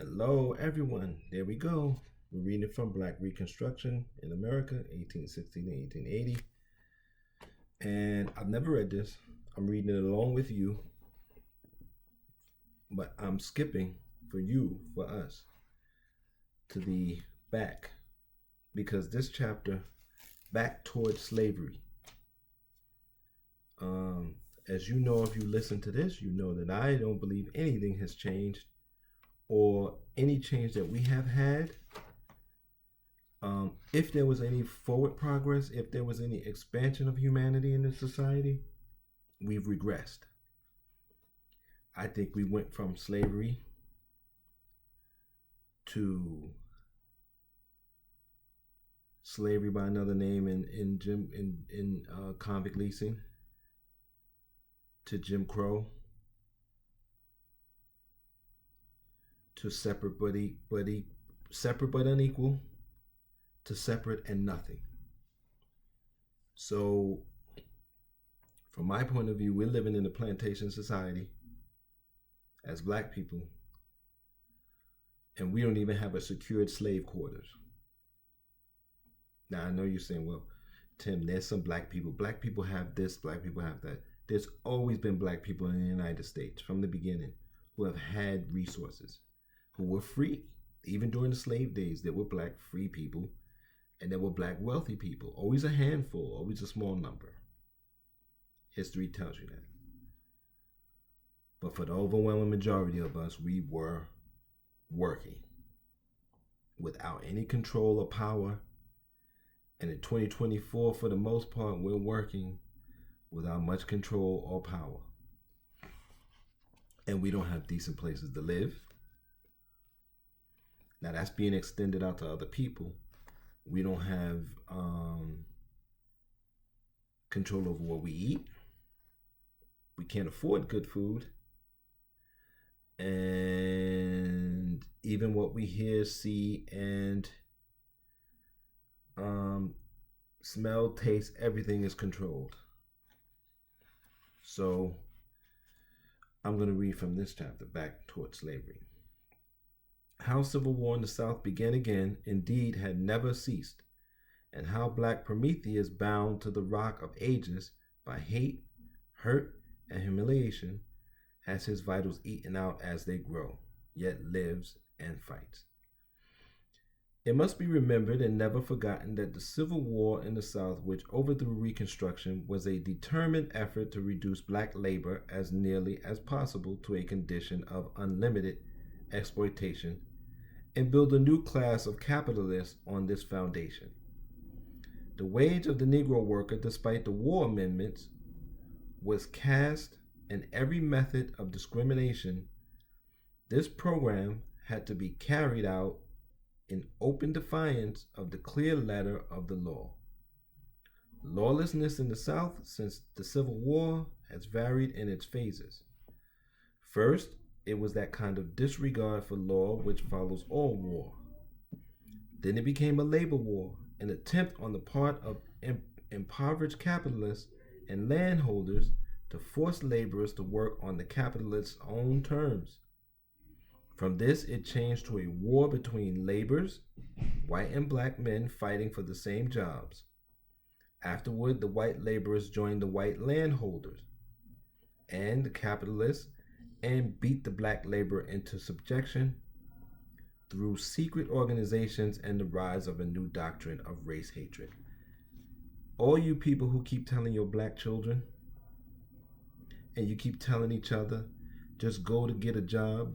Hello, everyone. There we go. We're reading from Black Reconstruction in America, 1816 to 1880. And I've never read this. I'm reading it along with you, but I'm skipping for you, for us, to the back because this chapter, Back Towards Slavery. As you know, if you listen to this, you know that I don't believe anything has changed or any change that we have had. If there was any forward progress, if there was any expansion of humanity in this society, we've regressed. I think we went from slavery to slavery by another name in convict leasing to Jim Crow to separate but unequal to separate and nothing. So from my point of view, we're living in a plantation society as black people, and we don't even have a secured slave quarters. Now I know you're saying, well, Tim, there's some black people have this, black people have that. There's always been black people in the United States from the beginning who have had resources, who were free. Even during the slave days, there were black free people and there were black wealthy people. Always a handful, always a small number. History tells you that. But for the overwhelming majority of us, we were working without any control or power. And in 2024, for the most part, we're working without much control or power. And we don't have decent places to live. Now that's being extended out to other people. We don't have control over what we eat. We can't afford good food. And even what we hear, see, and smell, taste, everything is controlled. So I'm going to read from this chapter, Back Towards Slavery. How civil war in the South began again, indeed had never ceased, and how black Prometheus, bound to the rock of ages by hate, hurt, and humiliation, has his vitals eaten out as they grow, yet lives and fights. It must be remembered and never forgotten that the Civil War in the South, which overthrew Reconstruction, was a determined effort to reduce black labor as nearly as possible to a condition of unlimited exploitation and build a new class of capitalists on this foundation. The wage of the Negro worker, despite the war amendments, was cast in every method of discrimination. This program had to be carried out in open defiance of the clear letter of the law. Lawlessness in the South since the Civil War has varied in its phases. First, it was that kind of disregard for law which follows all war. Then it became a labor war, an attempt on the part of impoverished capitalists and landholders to force laborers to work on the capitalists' own terms. From this, it changed to a war between laborers, white and black men fighting for the same jobs. Afterward, the white laborers joined the white landholders and the capitalists and beat the black laborer into subjection through secret organizations and the rise of a new doctrine of race hatred. All you people who keep telling your black children and you keep telling each other, just go to get a job,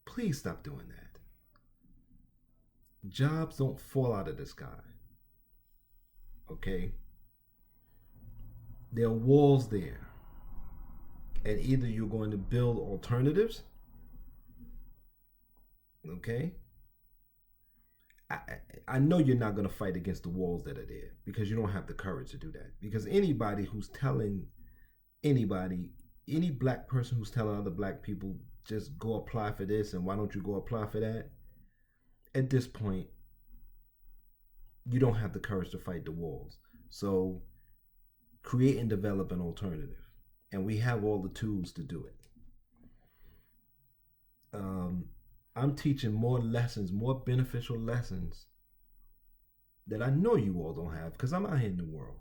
please stop doing that. Jobs don't fall out of the sky. Okay? There are walls there. And either you're going to build alternatives, okay? I know you're not going to fight against the walls that are there because you don't have the courage to do that. Because anybody who's telling anybody, any black person who's telling other black people, just go apply for this and why don't you go apply for that? At this point, you don't have the courage to fight the walls. So create and develop an alternative. And we have all the tools to do it. um, I'm teaching more lessons, more beneficial lessons that I know you all don't have because I'm out here in the world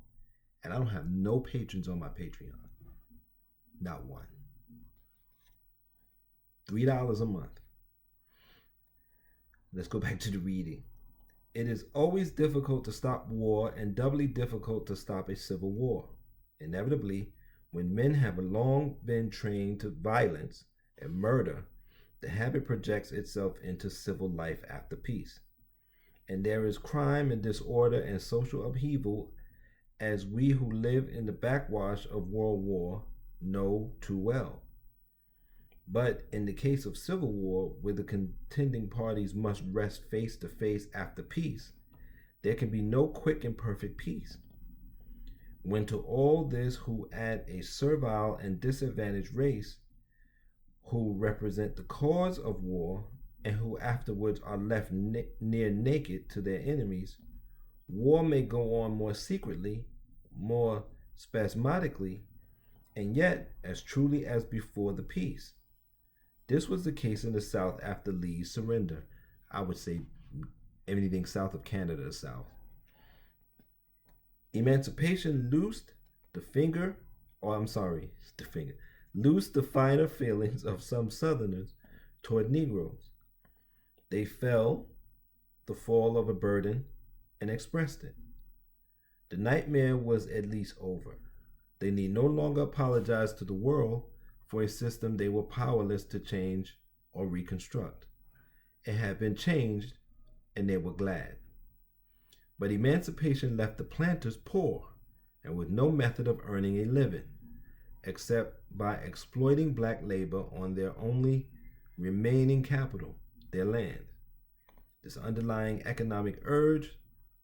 and I don't have no patrons on my Patreon. Not one. $3 a month. Let's go back to the reading. It is always difficult to stop war and doubly difficult to stop a civil war. Inevitably, when men have long been trained to violence and murder, the habit projects itself into civil life after peace. And there is crime and disorder and social upheaval, as we who live in the backwash of World War know too well. But in the case of civil war, where the contending parties must rest face to face after peace, there can be no quick and perfect peace. When to all this who add a servile and disadvantaged race, who represent the cause of war, and who afterwards are left near naked to their enemies, war may go on more secretly, more spasmodically, and yet as truly as before the peace. This was the case in the South after Lee's surrender. I would say anything south of Canada is South. Emancipation loosed the finer feelings of some Southerners toward Negroes. They felt the fall of a burden and expressed it. The nightmare was at least over. They need no longer apologize to the world for a system they were powerless to change or reconstruct. It had been changed, and they were glad. But emancipation left the planters poor and with no method of earning a living, except by exploiting black labor on their only remaining capital, their land. This underlying economic urge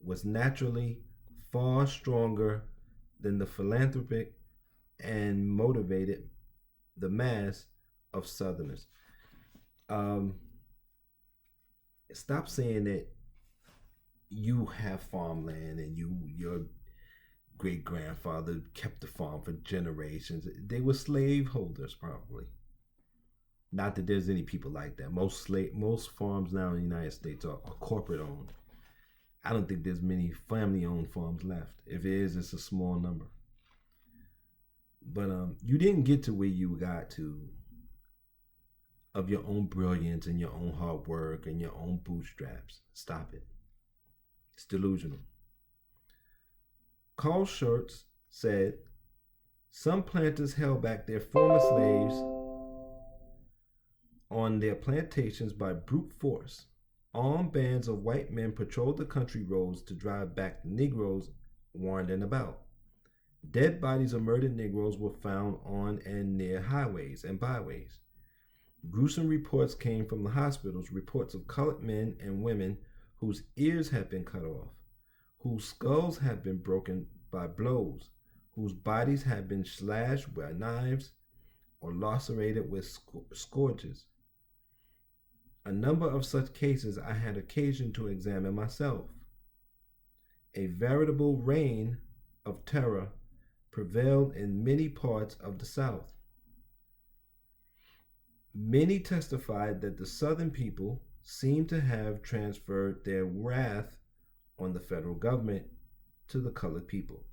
was naturally far stronger than the philanthropic and motivated the mass of Southerners. Stop saying that you have farmland and your great grandfather kept the farm for generations. They were slave holders, probably. Not that there's any people like that. Most farms now in the United States are corporate owned. I don't think there's many family owned farms left. If it is, it's a small number. But you didn't get to where you got to of your own brilliance and your own hard work and your own bootstraps. Stop it. It's delusional. Carl Schurz said, some planters held back their former slaves on their plantations by brute force. Armed bands of white men patrolled the country roads to drive back the Negroes wandering about. Dead bodies of murdered Negroes were found on and near highways and byways. Gruesome reports came from the hospitals, reports of colored men and women whose ears had been cut off, whose skulls had been broken by blows, whose bodies had been slashed by knives or lacerated with scourges. A number of such cases I had occasion to examine myself. A veritable reign of terror prevailed in many parts of the South. Many testified that the Southern people seemed to have transferred their wrath on the federal government to the colored people.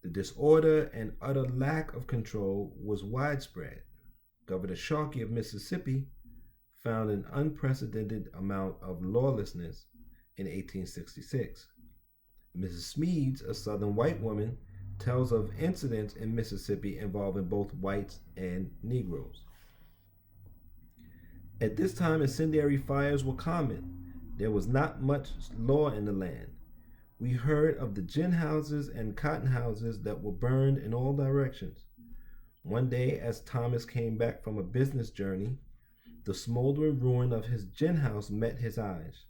The disorder and utter lack of control was widespread. Governor Sharkey of Mississippi found an unprecedented amount of lawlessness in 1866. Mrs. Smeads, a Southern white woman, tells of incidents in Mississippi involving both whites and Negroes. At this time, incendiary fires were common. There was not much law in the land. We heard of the gin houses and cotton houses that were burned in all directions. One day, as Thomas came back from a business journey, the smoldering ruin of his gin house met his eyes.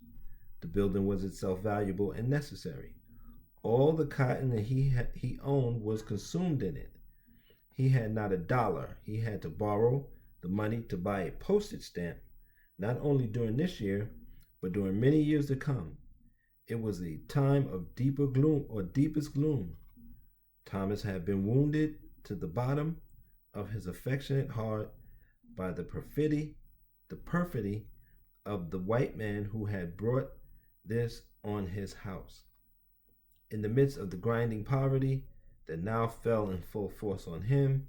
The building was itself valuable and necessary. All the cotton that he owned was consumed in it. He had not a dollar. He had to borrow the money to buy a postage stamp, not only during this year, but during many years to come. It was a time of deepest gloom. Thomas had been wounded to the bottom of his affectionate heart by the perfidy the perfidy of the white man who had brought this on his house. In the midst of the grinding poverty that now fell in full force on him,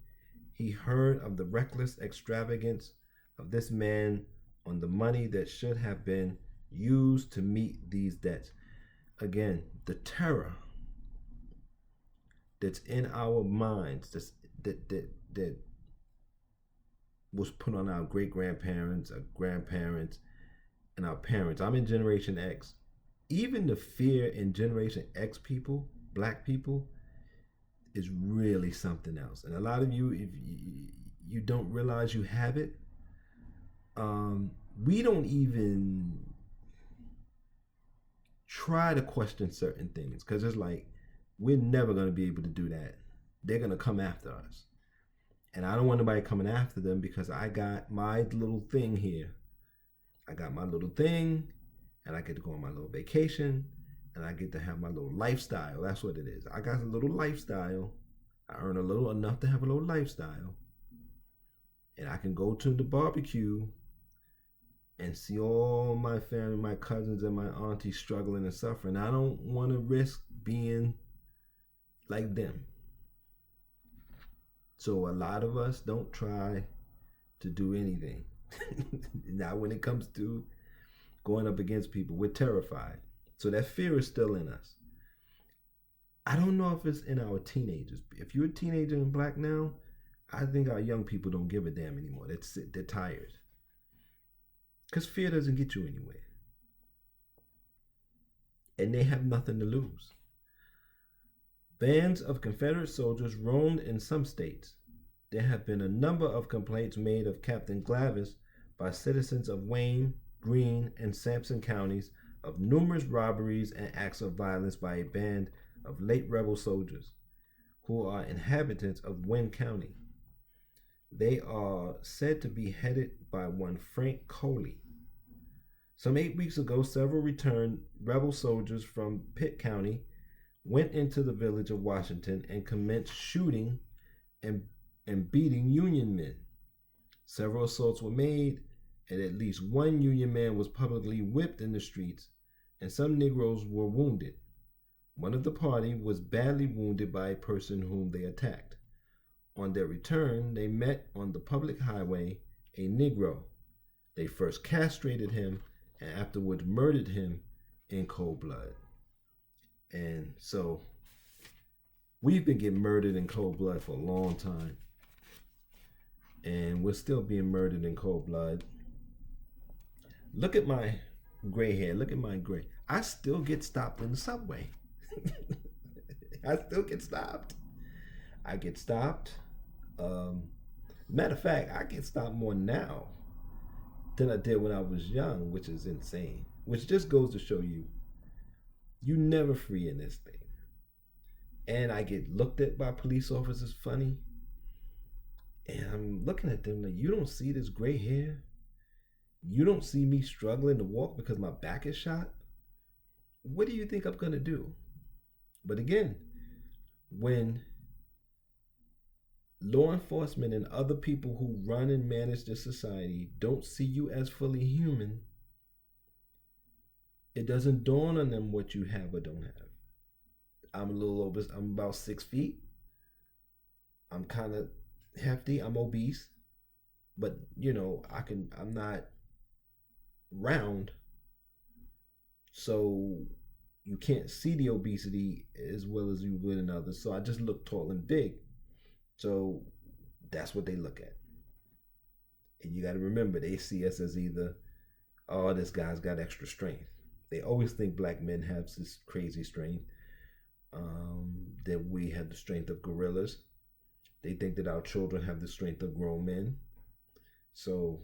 he heard of the reckless extravagance of this man on the money that should have been used to meet these debts. Again, the terror that's in our minds, that was put on our great grandparents, our grandparents, and our parents. I'm in Generation X. Even the fear in Generation X people, black people, is really something else. And a lot of you, if you don't realize you have it, we don't even try to question certain things because it's like we're never going to be able to do that. They're going to come after us. And I don't want nobody coming after them because I got my little thing here. I got my little thing, and I get to go on my little vacation, and I get to have my little lifestyle. That's what it is. I got a little lifestyle. I earn a little enough to have a little lifestyle. And I can go to the barbecue and see all my family, my cousins, and my aunties struggling and suffering. I don't want to risk being like them. So a lot of us don't try to do anything. Now when it comes to going up against people, we're terrified. So that fear is still in us. I don't know if it's in our teenagers. If you're a teenager in black now, I think our young people don't give a damn anymore. They're tired. Because fear doesn't get you anywhere. And they have nothing to lose. Bands of Confederate soldiers roamed in some states. There have been a number of complaints made of Captain Glavis by citizens of Wayne, Greene, and Sampson counties of numerous robberies and acts of violence by a band of late rebel soldiers who are inhabitants of Wayne County. They are said to be headed by one Frank Coley. Some 8 weeks ago, several returned rebel soldiers from Pitt County went into the village of Washington and commenced shooting and beating Union men. Several assaults were made, and at least one Union man was publicly whipped in the streets, and some Negroes were wounded. One of the party was badly wounded by a person whom they attacked. On their return, they met on the public highway a Negro. They first castrated him and afterwards murdered him in cold blood. And so we've been getting murdered in cold blood for a long time. And we're still being murdered in cold blood. Look at my gray hair. Look at my gray. I still get stopped in the subway. I still get stopped. I get stopped. Matter of fact, I get stopped more now than I did when I was young, which is insane. Which just goes to show you, you never free in this thing. And I get looked at by police officers funny. And I'm looking at them like, you don't see this gray hair? You don't see me struggling to walk because my back is shot? What do you think I'm going to do? But again, when law enforcement and other people who run and manage this society don't see you as fully human, it doesn't dawn on them what you have or don't have. I'm about 6 feet. I'm kind of hefty. I'm obese. But, I'm not round. So you can't see the obesity as well as you would in others. So I just look tall and big. So that's what they look at. And you got to remember, they see us as either, oh, this guy's got extra strength. They always think black men have this crazy strength, that we have the strength of gorillas. They think that our children have the strength of grown men. So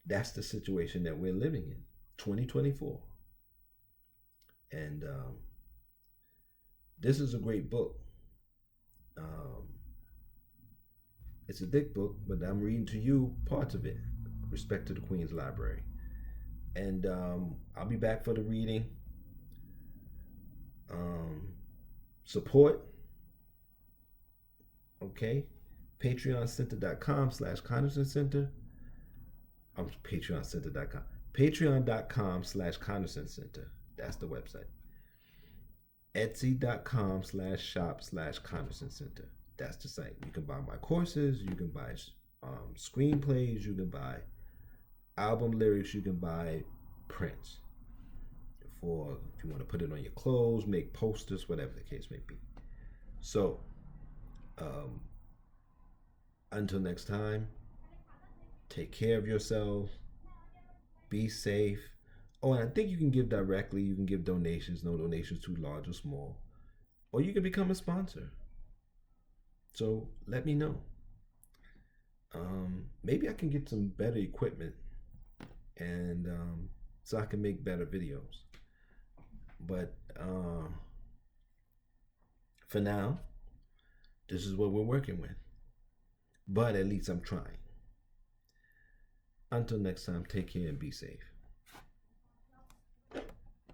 that's the situation that we're living in, 2024. And this is a great book. It's a thick book, but I'm reading to you parts of it, Respect to the Queen's Library. And I'll be back for the reading. Support. Okay. patreoncenter.com/Conderson Center. Patreoncenter.com. Patreon.com/Conderson Center. That's the website. Etsy.com/shop/Conderson Center. That's the site. You can buy my courses. You can buy screenplays. You can buy album lyrics. You can buy prints. For if you want to put it on your clothes, make posters, whatever the case may be. So, until next time, take care of yourselves. Be safe. Oh, and I think you can give directly. You can give donations. No donations too large or small. Or you can become a sponsor. So let me know. Maybe I can get some better equipment, and so I can make better videos. But for now, this is what we're working with. But at least I'm trying. Until next time, take care and be safe.